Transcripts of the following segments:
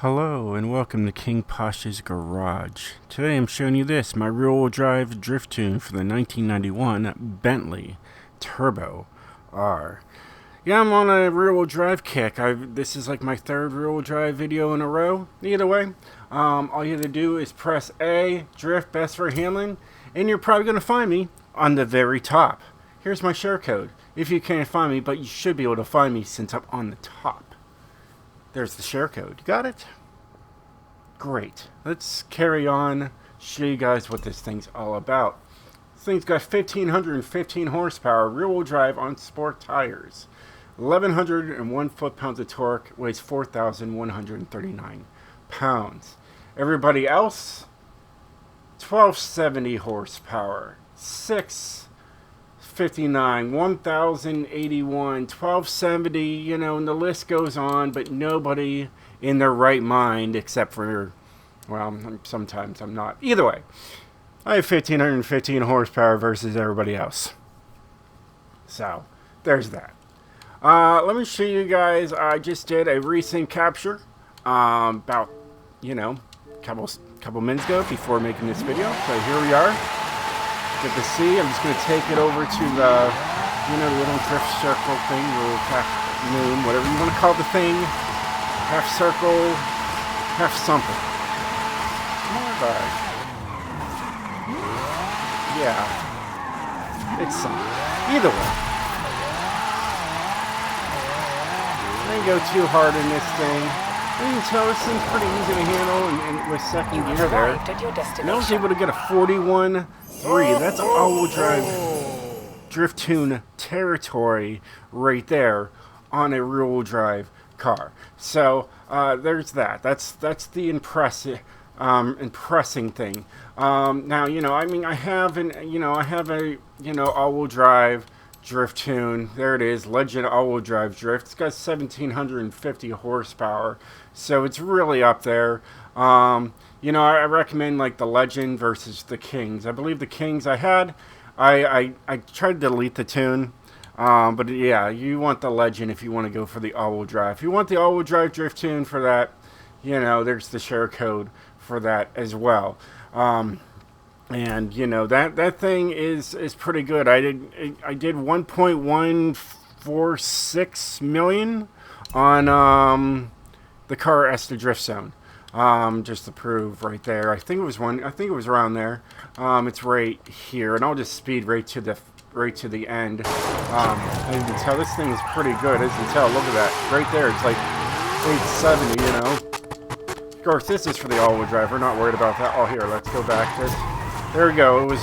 Hello and welcome to King Pasha's Garage. Today I'm showing you this, my rear-wheel drive drift tune for the 1991 Bentley Turbo R. Yeah, I'm on a rear-wheel drive kick. This is like my third rear-wheel drive video in a row. Either way, all you have to do is press A, drift, best for handling, and you're probably going to find me on the very top. Here's my share code. If you can't find me, but you should be able to find me since I'm on the top. There's the share code. Got it? Great. Let's carry on, show you guys what this thing's all about. This thing's got 1,515 horsepower, rear-wheel drive on sport tires. 1,101 foot-pounds of torque, weighs 4,139 pounds. Everybody else, 1,270 horsepower, 659, 1,081, 1,270, you know, and the list goes on, but nobody in their right mind, except for, well, sometimes I'm not. Either way, I have 1,515 horsepower versus everybody else. So, there's that. Let me show you guys, I just did a recent capture, about, you know, couple minutes ago before making this video. So here we are. Get to see. I'm just going to take it over to the, you know, the little drift circle thing, little half moon, whatever you want to call the thing. Half circle, half something. More bag. Yeah. It's something. Either way. I didn't go too hard in this thing. You can tell this thing's pretty easy to handle and with second gear there. And I was able to get a 41.3. That's all-wheel drive drift tune territory right there on a rear-wheel drive car. So there's that. That's the impressing thing. Now, you know, I mean, I have a all-wheel drive drift tune. There it is, Legend all-wheel drive drift. It's got 1,750 horsepower, so it's really up there. You know, I recommend like the Legend versus the Kings. I believe the Kings I tried to delete the tune. But yeah, you want the Legend if you want to go for the all-wheel drive. If you want the all-wheel drive drift tune for that, you know, there's the share code for that as well. And you know, that thing is pretty good. I did 1.146 million on the car Esther Drift Zone. Just to prove right there. I think it was around there. It's right here, and I'll just speed right to the end. As you can tell, this thing is pretty good. As you can tell, look at that. Right there, it's like 870, you know. Of course, this is for the all-wheel drive. We're not worried about that. Oh, here, let's go back. There we go. It was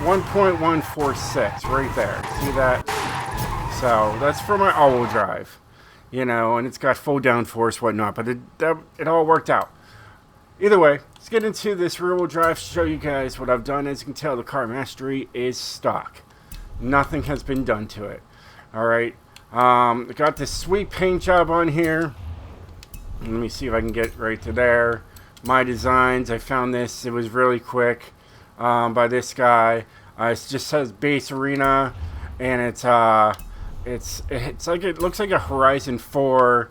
1.146 right there. See that? So, that's for my all-wheel drive. You know, and it's got full downforce, whatnot. But it all worked out. Either way, let's get into this rear-wheel drive, show you guys what I've done. As you can tell, the Car Mastery is stock. Nothing has been done to it. Alright, I got this sweet paint job on here. Let me see if I can get right to there. My designs, I found this, it was really quick, by this guy. It just says Base Arena, and it's like, it looks like a Horizon 4,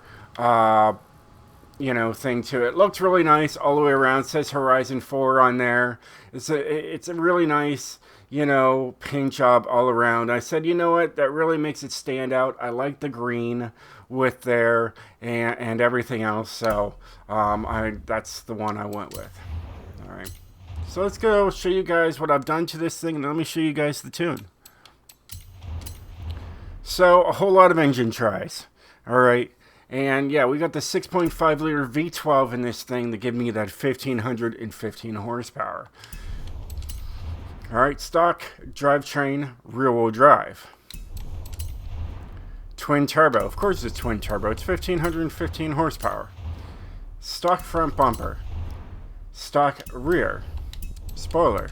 you know, thing to it. Looked really nice all the way around. It says Horizon 4 on there. It's a really nice, you know, paint job all around. I said, you know what, that really makes it stand out. I like the green with there and everything else. So that's the one I went with. All right. So let's go show you guys what I've done to this thing, and let me show you guys the tune. So a whole lot of engine tries. All right. And yeah, we got the 6.5 liter V12 in this thing to give me that 1,515 horsepower. Alright, stock drivetrain, rear-wheel drive. Twin turbo. Of course it's twin turbo. It's 1,515 horsepower. Stock front bumper. Stock rear. Spoiler.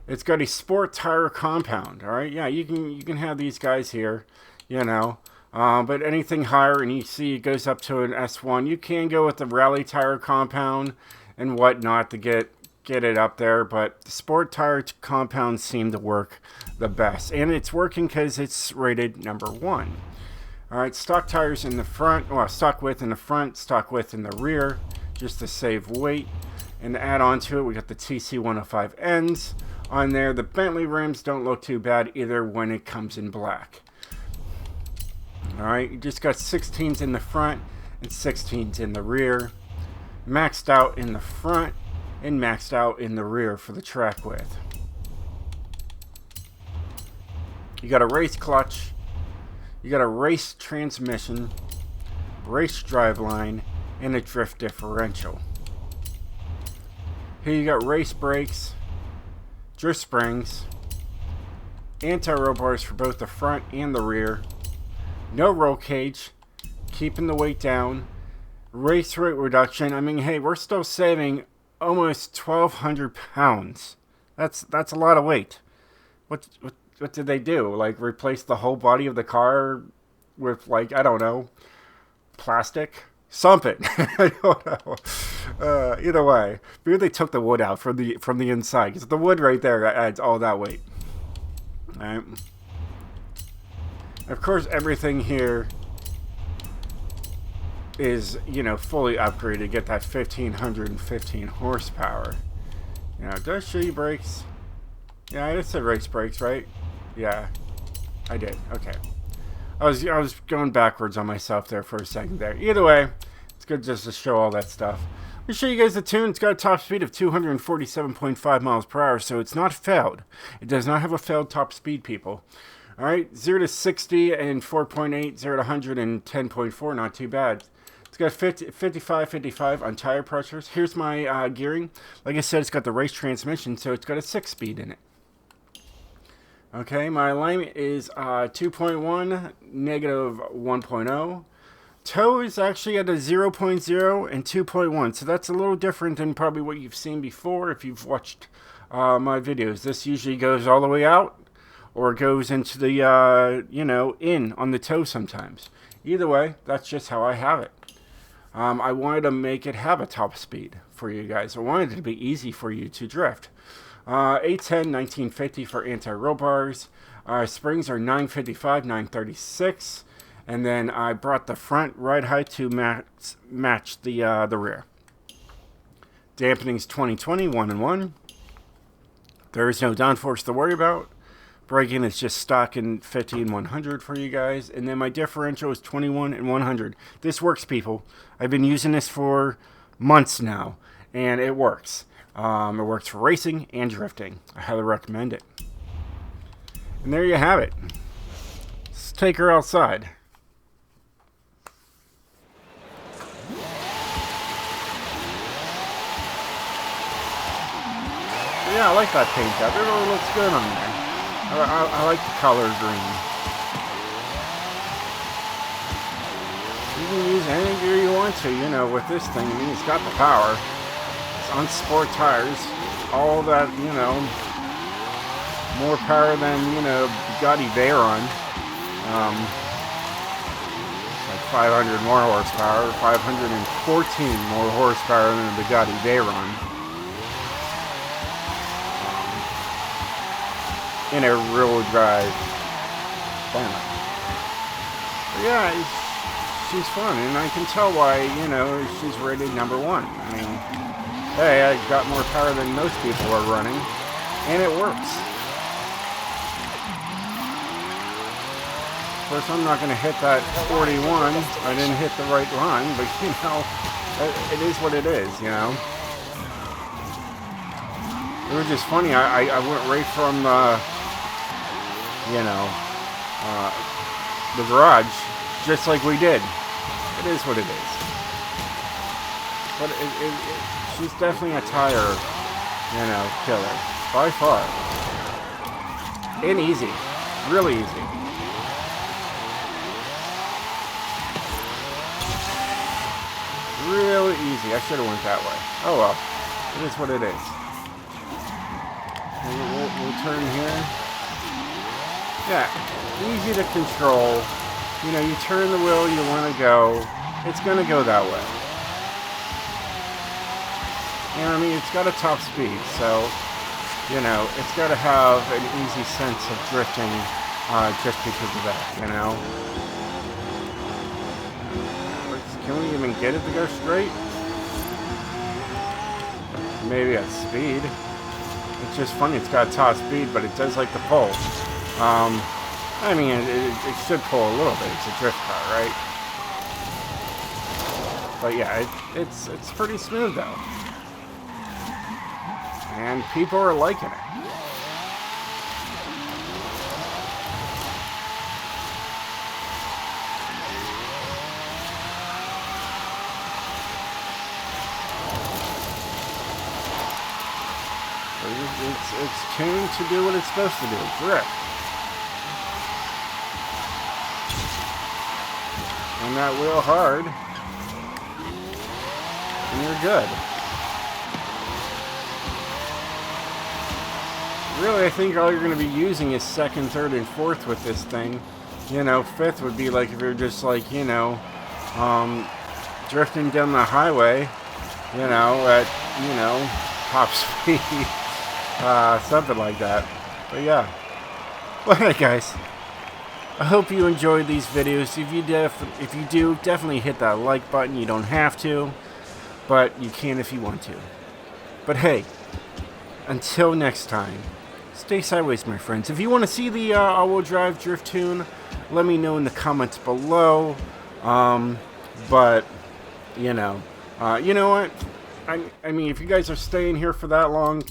It's got a sport tire compound. Alright, yeah, you can have these guys here, you know. But anything higher, and you see it goes up to an S1, you can go with the rally tire compound and whatnot to get it up there, but the sport tire compounds seem to work the best, and it's working because it's rated #1. Alright, stock tires in the front, well, stock width in the front, stock width in the rear, just to save weight. And to add on to it, we got the TC105Ns on there. The Bentley rims don't look too bad either when it comes in black. Alright, you just got 16s in the front and 16s in the rear. Maxed out in the front and maxed out in the rear for the track width. You got a race clutch. You got a race transmission, race driveline, and a drift differential. Here you got race brakes, drift springs, anti-roll bars for both the front and the rear, no roll cage, keeping the weight down, race weight reduction. I mean, hey, we're still saving almost 1,200 pounds. That's a lot of weight. What did they do? Like, replace the whole body of the car with, like, I don't know, plastic? Something. I don't know. Either way, maybe they took the wood out from the inside, because the wood right there adds all that weight. All right. Of course, everything here is, you know, fully upgraded to get that 1,515 horsepower. You know, does show you brakes? Yeah, I just said race brakes, right? Yeah, I did. Okay. I was going backwards on myself there for a second there. Either way, it's good just to show all that stuff. Let me show you guys the tune. It's got a top speed of 247.5 miles per hour, so it's not failed. It does not have a failed top speed, people. All right, 0 to 60 and 4.8, 0 to 100 and 10.4, not too bad. It's got 55 on tire pressures. Here's my gearing. Like I said, it's got the race transmission, so it's got a 6-speed in it. Okay, my alignment is 2.1, negative 1.0. Toe is actually at a 0.0 and 2.1, so that's a little different than probably what you've seen before if you've watched my videos. This usually goes all the way out or goes into the, you know, in on the toe sometimes. Either way, that's just how I have it. I wanted to make it have a top speed for you guys. I wanted it to be easy for you to drift. 810, 1950 for anti-roll bars. Springs are 955, 936. And then I brought the front ride height to match the rear. Dampening's 2020, 1 and 1. There is no downforce to worry about. Braking is just stock in 50 and 100 for you guys. And then my differential is 21 and 100. This works, people. I've been using this for months now, and it works. It works for racing and drifting. I highly recommend it. And there you have it. Let's take her outside. Yeah, I like that paint job. It really looks good on there. I like the color green. You can use any gear you want to, you know, with this thing. I mean, it's got the power. It's on sport tires. All that, you know, more power than, you know, Bugatti Veyron. Like 500 more horsepower, 514 more horsepower than a Bugatti Veyron. In a real drive Bentley. But yeah, she's fun, and I can tell why, you know, she's rated #1. I mean, hey, I got more power than most people are running, and it works. Of course, I'm not going to hit that 41. I didn't hit the right line, but, you know, it is what it is, you know. It was just funny. I went right from, you know, the garage, just like we did. It is what it is. But she's definitely a tire, you know, killer. By far. And easy. Really easy. Really easy. I should have went that way. Oh well. It is what it is. We'll turn here. Yeah, easy to control. You know, you turn the wheel you want to go, it's going to go that way. And I mean, it's got a top speed, so, you know, it's got to have an easy sense of drifting just because of that, you know. Can we even get it to go straight? Maybe at speed. It's just funny, it's got top speed, but it does like to pull. I mean, it should pull a little bit. It's a drift car, right? But yeah, it's pretty smooth though. And people are liking it. It's tuned to do what it's supposed to do, drift. And that wheel hard, and you're good. Really, I think all you're going to be using is second, third, and fourth with this thing. You know, fifth would be like if you're just like, you know, drifting down the highway, you know, at, you know, top speed. Something like that. But yeah. Well, hey guys, I hope you enjoyed these videos. If you do, definitely hit that like button. You don't have to, but you can if you want to. But hey, until next time, stay sideways, my friends. If you want to see the all-wheel drive drift tune, let me know in the comments below. But you know what? I mean, if you guys are staying here for that long,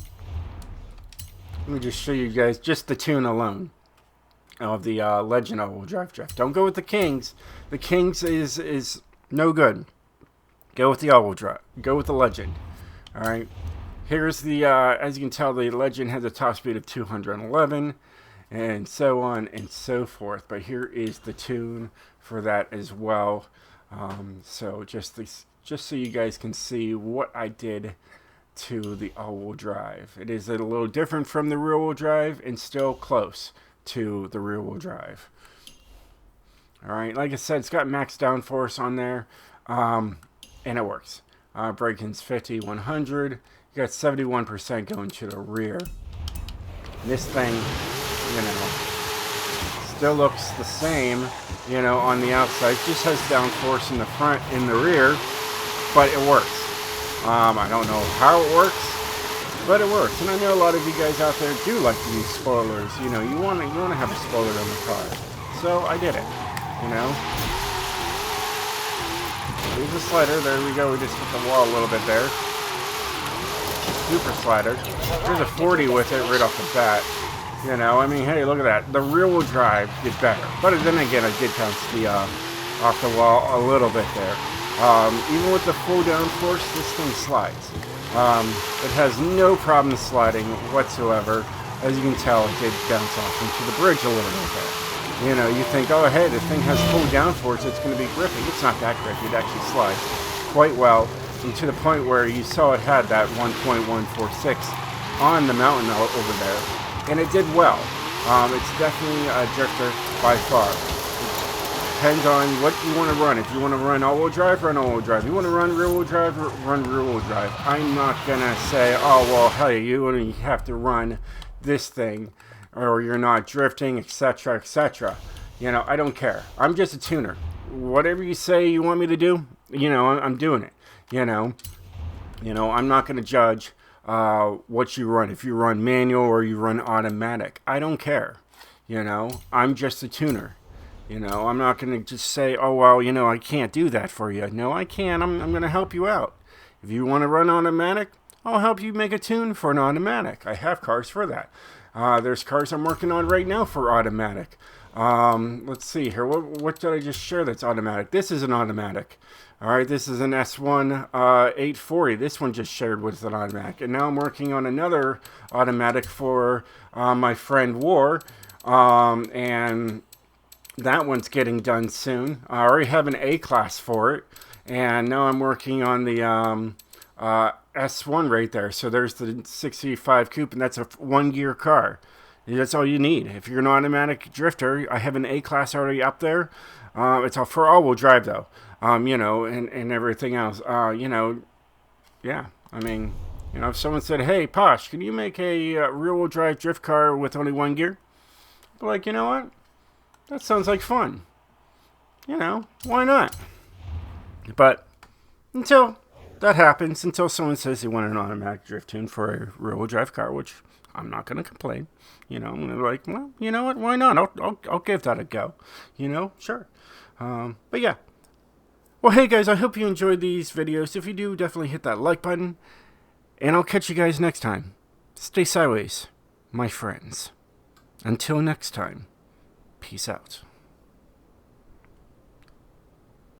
let me just show you guys just the tune alone of the Legend all-wheel drive drift. Don't go with the Kings. The Kings is no good. Go with the all-wheel drive. Go with the Legend. All right. Here's the as you can tell, the Legend has a top speed of 211, and so on and so forth. But here is the tune for that as well. So just so you guys can see what I did to the all-wheel drive. It is a little different from the rear-wheel drive and still close to the rear-wheel drive. Alright, like I said, it's got max downforce on there, and it works. Break-ins 50, 100. You got 71% going to the rear. This thing, you know, still looks the same, you know, on the outside. It just has downforce in the front and the rear, but it works. I don't know how it works, but it works. And I know a lot of you guys out there do like to use spoilers. You know, you want to have a spoiler on the car. So I did it. You know. There's a slider. There we go. We just hit the wall a little bit there. Super slider. There's a 40 with it right off the bat. You know, I mean, hey, look at that. The rear-wheel drive did better. But then again, I did bounce the off the wall a little bit there. Even with the full downforce, this thing slides. It has no problem sliding whatsoever. As you can tell, it did bounce off into the bridge a little bit there. You know, you think, oh, hey, this thing has full downforce, it's going to be grippy. It's not that grippy. It actually slides quite well, and to the point where you saw it had that 1.146 on the mountain over there, and it did well. It's definitely a drifter by far. Depends on what you want to run. If you want to run all-wheel drive, run all-wheel drive. You want to run rear-wheel drive, run rear-wheel drive. I'm not going to say, oh, well, hey, you only have to run this thing, or you're not drifting, etc., etc. You know, I don't care. I'm just a tuner. Whatever you say you want me to do, you know, I'm doing it. You know, I'm not going to judge what you run. If you run manual or you run automatic, I don't care. You know, I'm just a tuner. You know, I'm not going to just say, oh, well, you know, I can't do that for you. No, I can. I'm going to help you out. If you want to run automatic, I'll help you make a tune for an automatic. I have cars for that. There's cars I'm working on right now for automatic. Let's see here. What did I just share that's automatic? This is an automatic. All right, this is an S1 840. This one just shared with an automatic. And now I'm working on another automatic for my friend War. And that one's getting done soon. I already have an A-class for it. And now I'm working on the S1 right there. So there's the 65 coupe, and that's a one-gear car. That's all you need. If you're an automatic drifter, I have an A-class already up there. It's all for all-wheel drive, though. You know, and everything else. You know, yeah. I mean, you know, if someone said, hey, Posh, can you make a rear-wheel drive drift car with only one gear? I'd be like, you know what? That sounds like fun. You know, why not? But until that happens, until someone says they want an automatic drift tune for a rear-wheel drive car, which I'm not going to complain. I'm going to be like, well, you know what? Why not? I'll give that a go. Sure. But yeah. Well, hey guys, I hope you enjoyed these videos. If you do, definitely hit that like button. And I'll catch you guys next time. Stay sideways, my friends. Until next time, peace out.